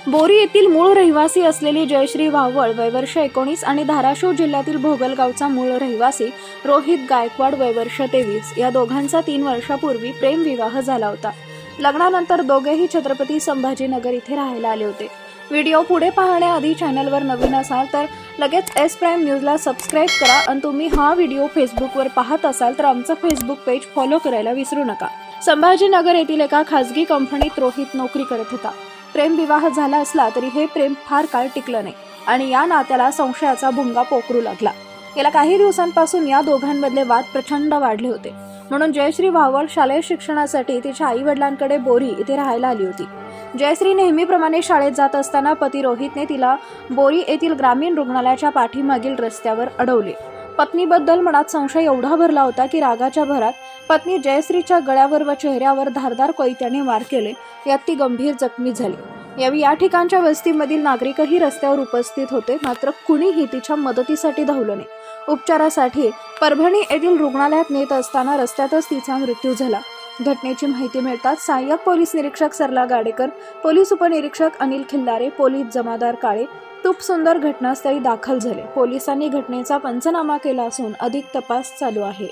बोरी येथील मूळ रहिवासी असलेली जयश्री वाहवळ वय वर्ष 19 आणि धाराशिव जिल्ह्यातील भोगलगावचा मूळ रहिवासी रोहित गायकवाड वय वर्ष 23 या दोघांचा 3 वर्षापूर्वी प्रेमविवाह झाला होता। लग्नानंतर दोघेही छत्रपती संभाजीनगर इथे राहायला आले होते। व्हिडिओ पुढे पाहण्याआधी चॅनलवर नवीन असाल तर लगेच एस प्राइम न्यूजला सबस्क्राइब करा आणि तुम्ही हा व्हिडिओ फेसबुकवर पाहत असाल तर आमचं फेसबुक पेज फॉलो करायला विसरू नका। संभाजीनगर येथील एका खासगी कंपनीत रोहित नोकरी करत होता। प्रेमविवाह झाला असला तरी हे प्रेम फार काळ टिकलं नाही आणि या नात्याला संशयाचा भुंगा पोखरू लागला। गेल्या काही दिवसांपासून या दोघांमधले वाद प्रचंड वाढले होते, म्हणून जयश्री वाहवळ शालेय शिक्षणासाठी तिच्या आई-वडिलांकडे बोरी येथे राहायला आली होती। जयश्री नेहमीप्रमाणे शाळेत जात असताना पती रोहितने तिला बोरी येथील ग्रामीण रुग्णालयाच्या पाठीमागील रस्त्यावर अडवले। पत्नीबद्दल मनात संशय एवढा भरला होता की रागाच्या भरात पत्नी जयश्रीच्या गळ्यावर व चेहऱ्यावर धारदार कोयत्याने वार केले, यात ती गंभीर जखमी झाली। यावेळी या ठिकाणच्या वस्तीमधील नागरिकही रस्त्यावर उपस्थित होते, मात्र कुणीही तिच्या मदतीसाठी धावलं नाही। उपचारासाठी परभणी येथील रुग्णालयात नेत असताना रस्त्यातच तिचा मृत्यू झाला। घटनेची माहिती मिळताच सहाय्यक पोलीस निरीक्षक सरला गाडेकर, पोलीस उपनिरीक्षक अनिल खिल्लारे, पोलीस जमादार काळे, तुपसुंदर घटनास्थळी दाखल झाले। पोलिसांनी घटनेचा पंचनामा केला असून अधिक तपास चालू आहे।